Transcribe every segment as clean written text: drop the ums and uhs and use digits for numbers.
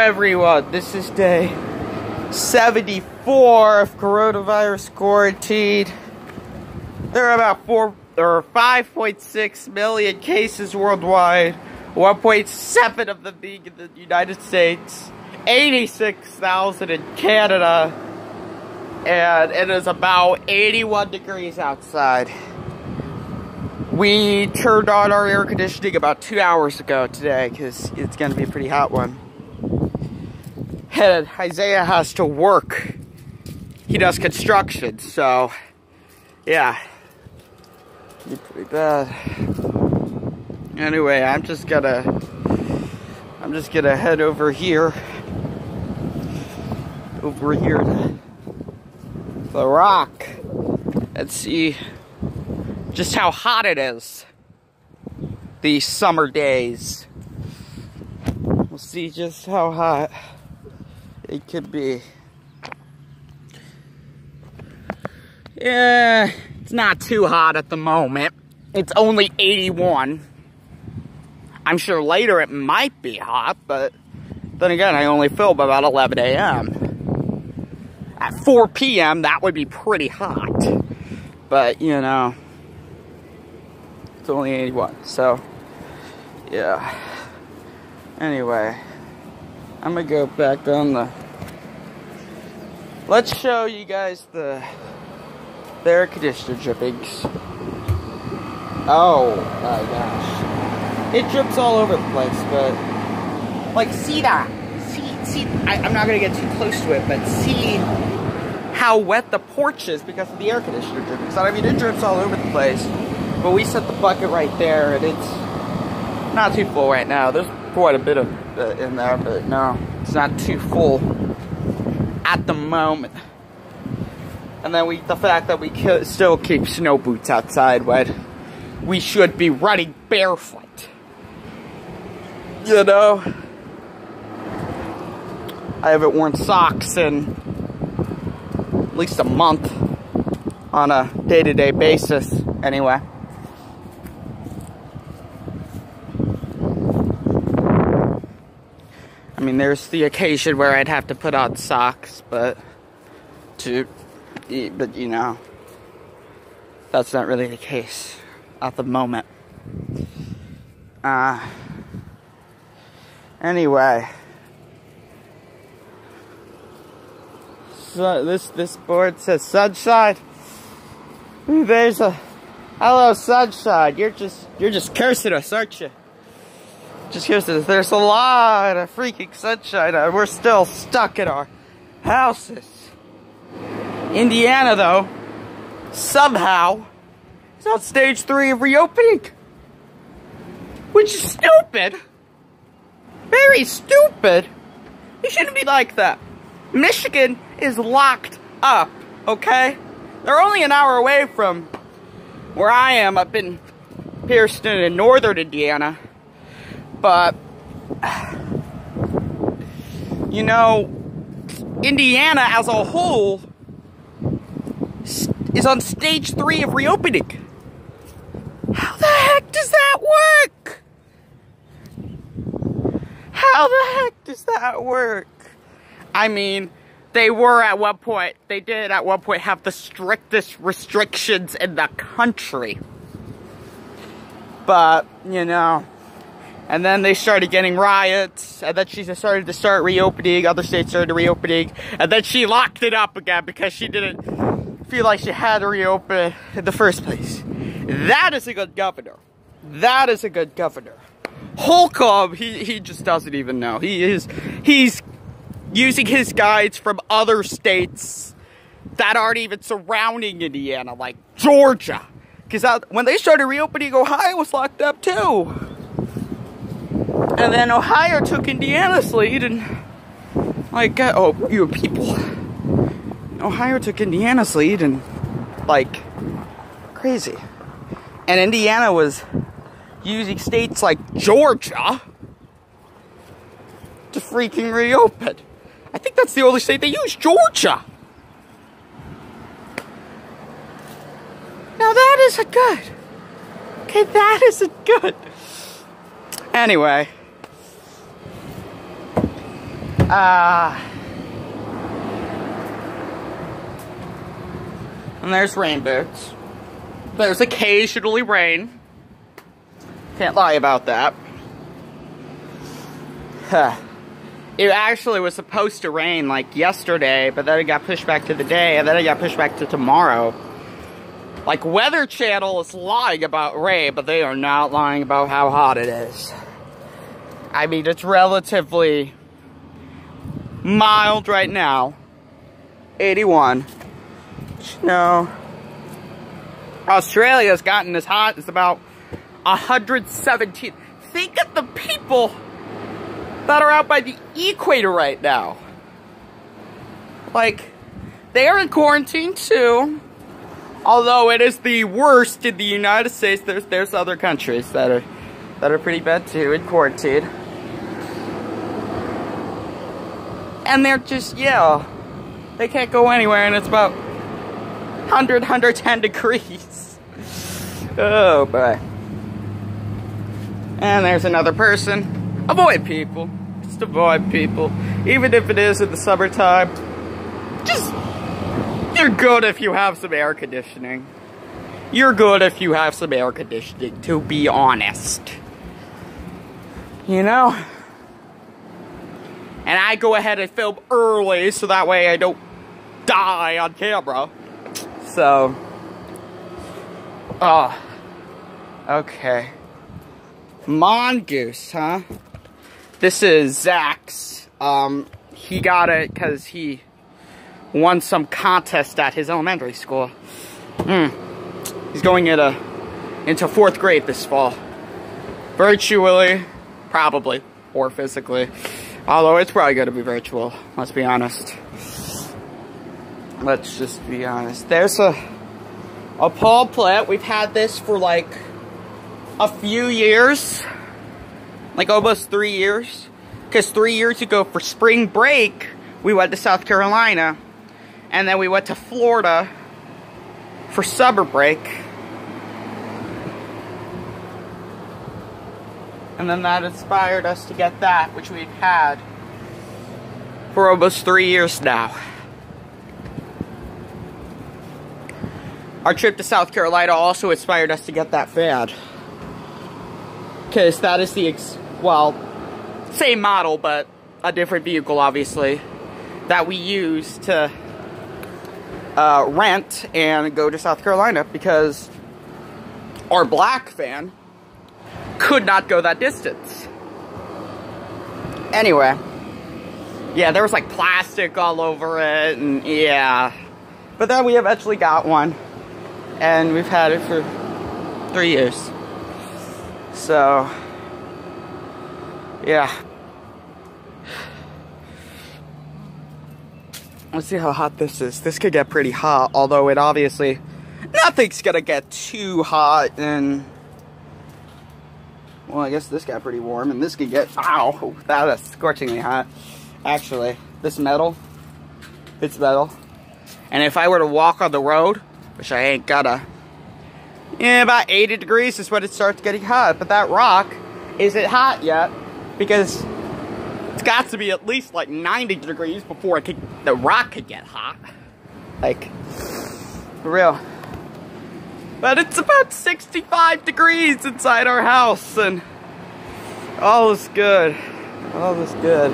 Everyone, this is day 74 of coronavirus quarantine. There are about 5.6 million cases worldwide, 1.7 of them being in the United States, 86,000 in Canada, and it is about 81 degrees outside. We turned on our air conditioning about 2 hours ago today because it's going to be a pretty hot one. And Isaiah has to work. He does construction, so yeah, it's pretty bad. Anyway, I'm just gonna head over here to the rock and see just how hot it is these summer days. We'll see just how hot it could be. Yeah, it's not too hot at the moment. It's only 81. I'm sure later it might be hot, but then again, I only film about 11 a.m. At 4 p.m., that would be pretty hot. But, you know, it's only 81, so, yeah. Anyway, I'm gonna go back on the... Let's show you guys the air conditioner drippings. Oh my gosh. It drips all over the place, but... Like, see that? See, I'm not gonna get too close to it, but see how wet the porch is because of the air conditioner drippings. I mean, it drips all over the place, but we set the bucket right there, and it's not too full right now. There's quite a bit of in there, but no, it's not too full at the moment. And then the fact that we still keep snow boots outside when we should be running barefoot. You know, I haven't worn socks in at least a month on a day-to-day basis. Anyway. I mean, there's the occasion where I'd have to put on socks, but you know, that's not really the case at the moment. Anyway, so this board says sunshine. Ooh, there's a hello sunshine. You're just cursing us, aren't you? Just here's this. There's a lot of freaking sunshine, and we're still stuck in our houses. Indiana, though, somehow is on stage 3 of reopening, which is stupid. Very stupid. It shouldn't be like that. Michigan is locked up. Okay, they're only an hour away from where I am up in Pierceton in northern Indiana. But, you know, Indiana as a whole is on stage 3 of reopening. How the heck does that work? How the heck does that work? I mean, they did at one point have the strictest restrictions in the country. But, you know... And then they started getting riots, and then she started to reopening, other states started reopening, and then she locked it up again because she didn't feel like she had to reopen in the first place. That is a good governor. That is a good governor. Holcomb, he just doesn't even know. He's using his guides from other states that aren't even surrounding Indiana, like Georgia. Because when they started reopening, Ohio was locked up too. And then Ohio took Indiana's lead, and like, Ohio took Indiana's lead, and like, crazy. And Indiana was using states like Georgia to freaking reopen. I think that's the only state they use, Georgia. Now that is a good. Okay, that is a good. Anyway. And there's rain boots. There's occasionally rain. Can't lie about that. It actually was supposed to rain like yesterday, but then it got pushed back to the day, and then it got pushed back to tomorrow. Like, Weather Channel is lying about rain, but they are not lying about how hot it is. I mean, it's relatively mild right now. 81. No. Australia's gotten as hot as about 117. Think of the people that are out by the equator right now. Like, they are in quarantine too. Although it is the worst in the United States, there's other countries that are pretty bad too in quarantine. And they're just, yeah, they can't go anywhere, and it's about 100, 110 degrees. Oh boy. And there's another person. Avoid people. Just avoid people. Even if it is in the summertime. Just, you're good if you have some air conditioning. You're good if you have some air conditioning, to be honest. You know? And I go ahead and film early so that way I don't die on camera. So. Okay. Mongoose, huh? This is Zach's. He got it because he won some contest at his elementary school. He's going into 4th grade this fall. Virtually, probably, or physically. Although it's probably going to be virtual, let's be honest. Let's just be honest. There's a pole plant. We've had this for like a few years. Like almost 3 years. Because 3 years ago for spring break, we went to South Carolina. And then we went to Florida for summer break. And then that inspired us to get that, which we've had for almost 3 years now. Our trip to South Carolina also inspired us to get that fan. Because that is the, same model, but a different vehicle, obviously, that we use to rent and go to South Carolina, because our black van could not go that distance. Anyway, yeah, there was like plastic all over it, and yeah. But then we eventually got one, and we've had it for 3 years. So, yeah. Let's see how hot this is. This could get pretty hot, although it obviously, nothing's gonna get too hot, and well, I guess this got pretty warm, and this could get, ow, that is scorchingly hot. Actually, this metal, it's metal. And if I were to walk on the road, which I ain't gonna, yeah, about 80 degrees is when it starts getting hot. But that rock isn't hot yet, because it's got to be at least like 90 degrees before the rock could get hot. Like, for real. But it's about 65 degrees inside our house, and all is good. All is good.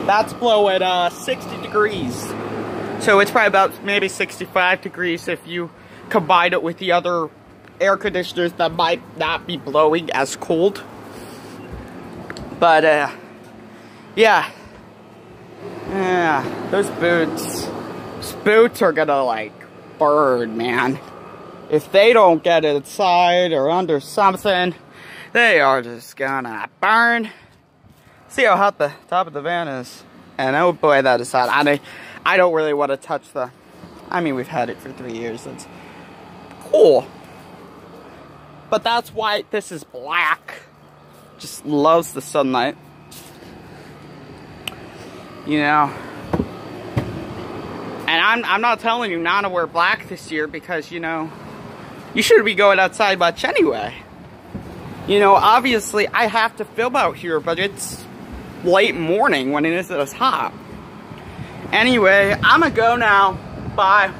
That's blowing 60 degrees. So it's probably about maybe 65 degrees if you combine it with the other air conditioners that might not be blowing as cold. But, yeah. Yeah, those boots are gonna, like, burn, man. If they don't get inside or under something, they are just gonna burn. See how hot the top of the van is. And oh boy, that is hot. I don't really want to touch I mean, we've had it for 3 years. It's cool. But that's why this is black. Just loves the sunlight. You know. And I'm not telling you not to wear black this year, because, you know, you shouldn't be going outside much anyway. You know, obviously I have to film out here, but it's late morning when it was hot. Anyway, I'm gonna go now. Bye.